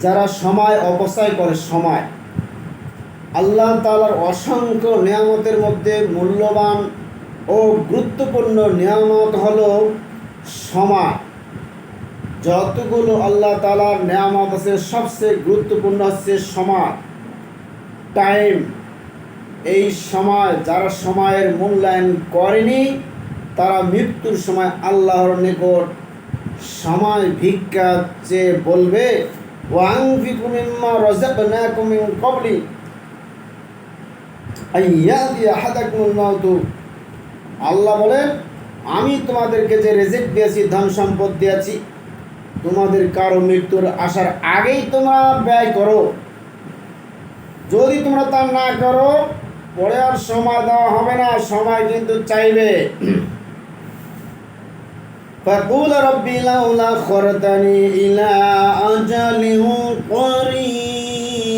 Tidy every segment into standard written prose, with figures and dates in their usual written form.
যারা সময় অপচয় করে, সময় আল্লাহ তাআলার অসংখ্য নিয়ামতের মধ্যে মূল্যবান ও গুরুত্বপূর্ণ নিয়ামত হলো সময়। যতগুলো আল্লাহ তাআলার নিয়ামত আছে সবচেয়ে গুরুত্বপূর্ণ হচ্ছে সময়, টাইম। এই সময় যারা সময়ের মূল্যায়ন করেনি তারা মৃত্যুর সময় আল্লাহর নিকট সময় ভিক্ষা চেয়ে বলবে, ওয়ানফিকু মিম্মা রাযাকনাকুম মিন ক্বাবলি আন ইয়াতিয়া আহাদাকুমুল মাউত। আল্লাহ বলেন, আমি তোমাদেরকে যে রিজিক দিয়েছি, ধন সম্পদ দিয়েছি, তোমাদের কারো মৃত্যুর আসার আগেই তোমরা ব্যয় করো। যদি তোমরা তা না করো পরে আর সময় দেওয়া হবে না, সময় কিন্তু চাইবে। فقول ربي لولا أخرتني إلى أجل قريب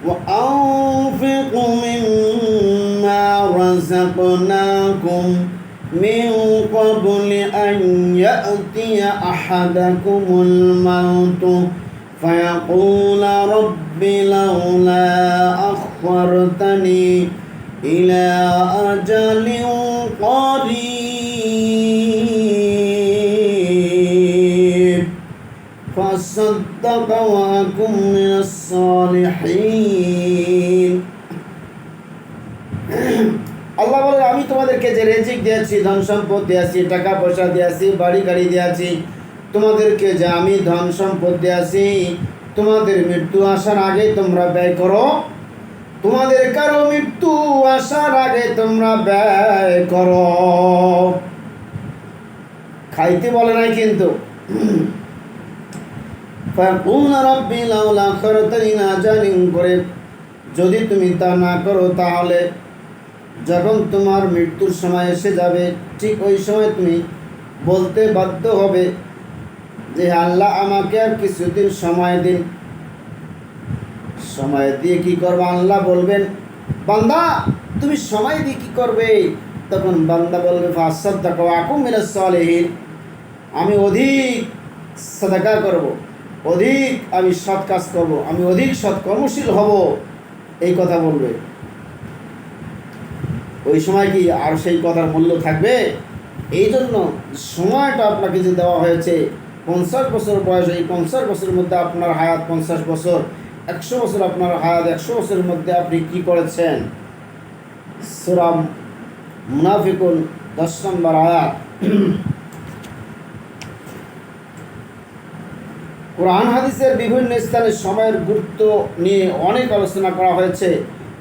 وأنفقوا مما رزقناكم من قبل أن يأتي أحدكم الموت فيقول رب لولا أخرتني إلى أجل قريب فصدق وأكن من الصالحين। আল্লাহ বলে, আমি তোমাদেরকে যে রিজিক দিয়েছি, ধন সম্পদ দিয়েছি, টাকা পয়সা দিয়েছি, বাড়ি গাড়ি দিয়েছি, তোমাদেরকে যে আমি ধন সম্পদ দিয়েছি, তোমাদের মৃত্যু আসার আগে তোমরা ব্যয় করো। তোমাদের কারো মৃত্যু আসার আগে তোমরা ব্যয় করো। খাইতে বলে নাই কিন্তু। করে যদি তুমি তা না করো তাহলে যখন তোমার মৃত্যুর সময় এসে যাবে ঠিক ওই সময় তুমি বলতে বাধ্য হবে যে আল্লাহ আমাকে আর কিছুদিন সময় দিন। সময় দিয়ে কি করবে? আল্লাহ বলবেন, বান্দা তুমি সময় দিয়ে কি করবে? তখন বান্দা বলবে, ফাসাদদাকা ওয়া আকুম মিনাস সালিহিন, আমি অধিক সাদাকা করব, অধিক আমি সৎ কাজ করব, আমি অধিক সৎকর্মশীল হব, এই কথা বলবে। ওই সময় কি আর সেই কথার মূল্য থাকবে? এই জন্য সময়টা আপনাকে যে দেওয়া হয়েছে 50 বছর বয়স, এই 50 বছরের মধ্যে আপনার হায়াত 50 বছর, 100 বছর আপনার হায়াত, 100 বছরের মধ্যে আপনি কি করেছেন? সূরা মুনাফিকুন 10 নম্বর আয়াত। কোরআন হাদিসের বিভিন্ন স্থানে সময়ের গুরুত্ব নিয়ে অনেক আলোচনা করা হয়েছে।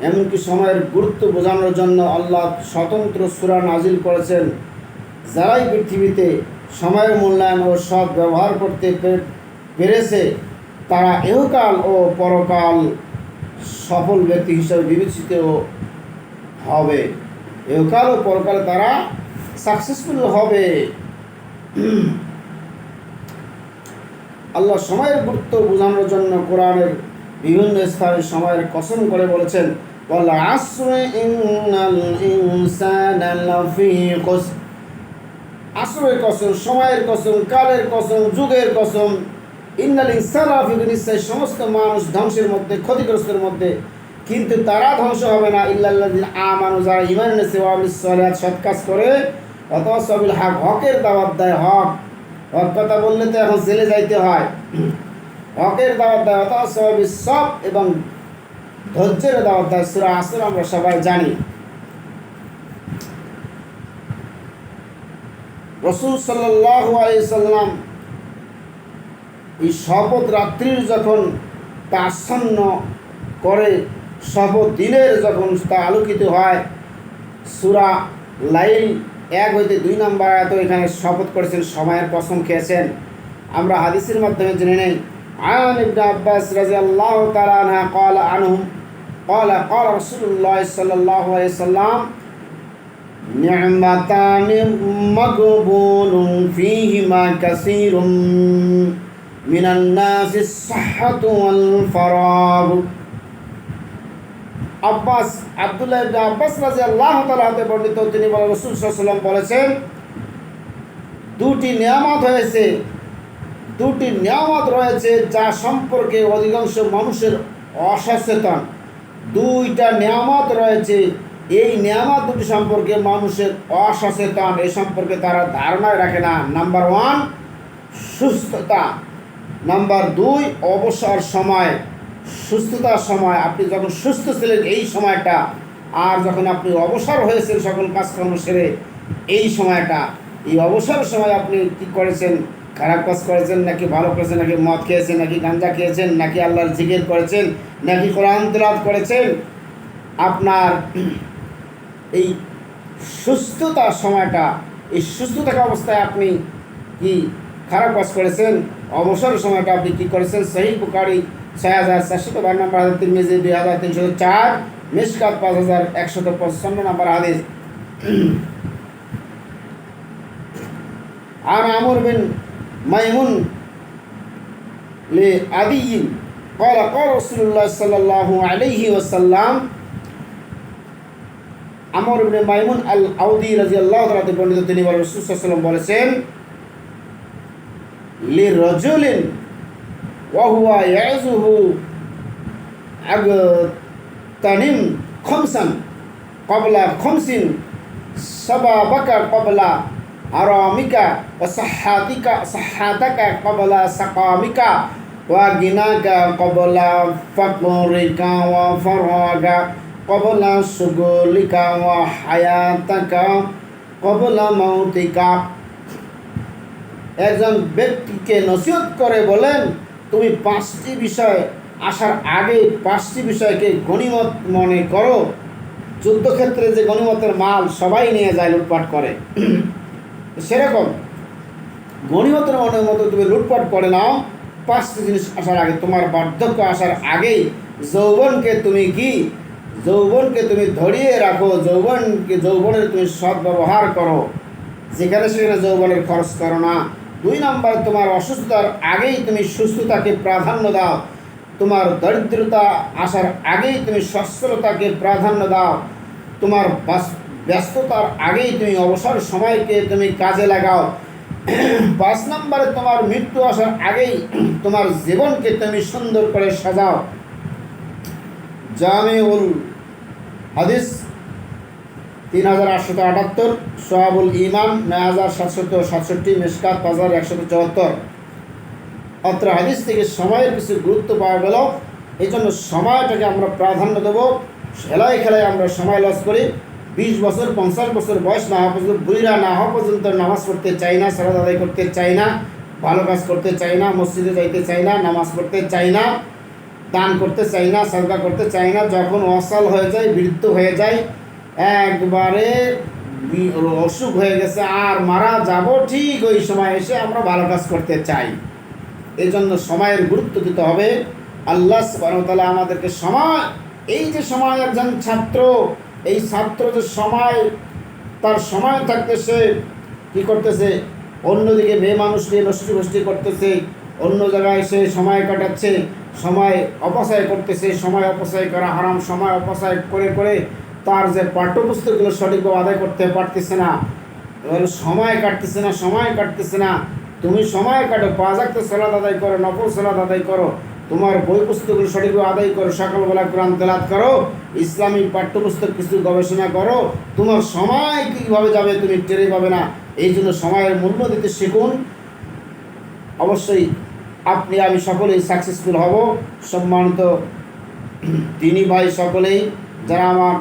এমনকি সময়ের গুরুত্ব বোঝানোর জন্য আল্লাহ স্বতন্ত্র সূরা নাজিল করেছেন। যারাই পৃথিবীতে সময়ের মূল্যায়ন ও সৎ ব্যবহার করতে পেরেছে তারা ইহকাল ও পরকাল সফল ব্যক্তি হিসেবে বিবেচিত হবে। ইহকাল ও পরকালে তারা সাকসেসফুল হবে। আল্লাহ সময়ের গুরুত্ব বোঝানোর জন্য কোরআনের বিভিন্ন স্থানে সময়ের কসম করে বলেছেন, ওয়াল আসরি ইন্নাল ইনসানা লাফি খুসর। আসরের কসম, সময়ের কসম, কালের কসম, যুগের কসম। ইন্নাল ইনসানা লাফি খুসর, নিশ্চয় সমস্ত মানুষ ধ্বংসের মধ্যে, ক্ষতিগ্রস্তের মধ্যে। কিন্তু তারা ধ্বংস হবে না ইল্লাল্লাযিনা আমানু, যারা ঈমান এনেছে, ওয়া আমিলুস সালিহাত, সৎ কাজ করে, ওয়াতাওয়াসাউ বিল হক, হকের দাওয়াত দেয়। হক কথা বললে তো এখন জেলে যাইতে হয়। হকের দাওয়াত দেয়, ওয়াতাওয়াসাউ বিস সবর, এবং ধৈর্যের দাওয়াত দেয়। সূরা আসর আমরা সবাই জানি। রাসূল সাল্লাল্লাহু আলাইহি সাল্লাম এই শপথ রাত্রির যখন তা আচ্ছন্ন করে, শপথ দিনের যখন তা আলোকিত হয়, সূরা লাইল 1 হইতে 2 নম্বর আয়াত এখানে শপথ করেছেন, সময়ের কসম খেয়েছেন। আমরা হাদিসের মাধ্যমে জেনে নেই। আন ইবনে আব্বাস রাদিয়াল্লাহু তাআলা আনহু قال رسول الله صلى الله عليه وسلم نعمتان مغبون فيهما كثير من الناس الصحة والفراغ। আব্দুল্লাহ ইবনে আব্বাস রাদিয়াল্লাহু তাআলা হতে বর্ণিত, তিনি বলেন রাসূল সাল্লাল্লাহু আলাইহি ওয়াসাল্লাম বলেছেন, দুটি নিয়ামত হয়েছে, দুটি নিয়ামত রয়েছে যা সম্পর্কে অধিকাংশ মানুষের অসচেতন। দুইটা নিয়ামত রয়েছে, এই নিয়ামত দুটি সম্পর্কে মানুষের অসচেতন, এই সম্পর্কে তারা ধারণায় রাখে না। নাম্বার 1 সুস্থতা, নাম্বার 2 অবসর সময়। সুস্থতার সময়, আপনি যখন সুস্থ ছিলেন এই সময়টা, আর যখন আপনি অবসর হয়েছেন সকল কাজকর্ম সেরে এই সময়টা, এই অবসর সময় আপনি কী করেছেন? খারাপ কাজ করেছেন নাকি ভালো করেছেন, নাকি মদ খেয়েছেন, নাকি গাঁজা খেয়েছেন, নাকি আল্লাহর জিকির করেছেন, নাকি কোরআন তেলাওয়াত করেছেন? আপনার এই সুস্থতার সময়টা, এই সুস্থ থাকা অবস্থায় আপনি কি খারাপ কাজ করেছেন? অবসর সময়টা আপনি কী করেছেন? সহিহ বুখারী ৬,৪৫২ নম্বর হাদিস, তিরমিজি ২,৩০৪, মিশকাত ৫,১৫৫ নম্বর হাদিস। আর আমর বিন মাইমুন লিআদি قال قال رسول الله صلى الله عليه وسلم, আমর ইবনে মাইমুন আল আউদি রাদিয়াল্লাহু তাআলা থেকে বর্ণিত, তিনি বলেন রাসূল সাল্লাল্লাহু আলাইহি ওয়াসাল্লাম বলেছেন, লিরাজুলিন ওয়া হুয়া ইয়াজুহু আগতানিম খামসান ক্বাবলা খামসিন শাবাবাকা ক্বাবলা আরামিকা ওয়া সাহাতাকা ক্বাবলা সাকামিকা ওয়া গিনাকা ক্বাবলা ফাকরিকা ওয়া ফারাগা ক্বাবলা শুগুলিকা ওয়া হায়াতাকা ক্বাবলা মাউতিকা। একজন ব্যক্তিকে নসিহত করে বলেন, তুমি 5টি বিষয় আসার আগে 5টি বিষয়কে গনিমত মনে করো। যুদ্ধক্ষেত্রে যে গনিমতের মাল সবাই নিয়ে যায়, লুটপাট করে, সেরকম গনিমতের মনের মতো তুমি লুটপাট করে নাও 5টি জিনিস আসার আগে। তোমার বার্ধক্য আসার আগেই যৌবনকে তুমি ধরিয়ে রাখো, যৌবনের তুমি সদ্ব্যবহার করো, যেখানে সেখানে যৌবনের খরচ করো না। 2 নম্বর, তোমার অসুস্থতার আগেই তুমি সুস্থতাকে প্রাধান্য দাও। তোমার দরিদ্রতা আসার আগেই তুমি সচ্ছলতাকে প্রাধান্য দাও। তোমার ব্যস্ততার আগেই তুমি অবসর সময়কে তুমি কাজে লাগাও। 5 নম্বরে, তোমার মৃত্যু আসার আগেই তোমার জীবনকে তুমি সুন্দর করে সাজাও। জামিউল হাদিস 3878, সোহাবুল ইমান 9767, মিশকাত 5174। অত্র হাদিস থেকে সময়ের কিছু গুরুত্ব পাওয়া গেল। এই জন্য সময়টাকে আমরা প্রাধান্য দেবো। খেলায় খেলায় আমরা সময় লস করি। 20 বছর 50 বছর বয়স না হওয়া পর্যন্ত, বুড়িরা না হওয়া পর্যন্ত নামাজ পড়তে চাই না, সালাত আদায় করতে চাই না, ভালো কাজ করতে চাই না, মসজিদে যাইতে চাই না, নামাজ পড়তে চাই না, দান করতে চাই না, সাদকা করতে চাই না। যখন অসাল হয়ে যায়, বৃদ্ধ হয়ে যায়, একবারে অসুখ হয়ে গেছে আর মারা যাব, ঠিক ওই সময় এসে আমরা ভালো কাজ করতে চাই। এই জন্য সময়ের গুরুত্ব দিতে হবে। আল্লাহ সুবহানাহু ওয়া তাআলা আমাদেরকে সময়, এই যে সময়, একজন ছাত্র, এই ছাত্র যে সময়, তার সময় থাকতে সে কী করতেছে? অন্যদিকে মেয়ে মানুষ নিয়ে নষ্টি করতেছে, অন্য জায়গায় সে সময় কাটাচ্ছে, সময় অপচয় করতেছে। সময় অপচয় করা হারাম। সময় অপচয় করে করে তার যে পাঠ্যপুস্তকগুলো সঠিকভাবে আদায় করতে পারতেছে না, সময় কাটতেছে না। তুমি সময় কাটো, 5 ওয়াক্ত সালাত আদায় করো, নফল সালাত আদায় করো, তোমার বই পুস্তকগুলো সঠিকভাবে আদায় করো, সকালবেলা কোরআন তেলাওয়াত করো, ইসলামী পাঠ্যপুস্তক কিছু গবেষণা করো। তোমার সময় কীভাবে যাবে তুমি টেরে পাবে না। এই জন্য সময়ের মূল্য দিতে শিখুন। অবশ্যই আপনি আমি সকলেই সাকসেসফুল হব। সম্মানিত দিনী ভাই সকলেই, যারা আমার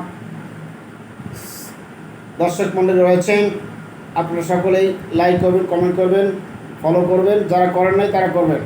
দর্শক মণ্ডলী রয়েছেন, আপনারা সকলেই লাইক করবেন, কমেন্ট করবেন, ফলো করবেন। যারা করেন নাই তারা করবেন।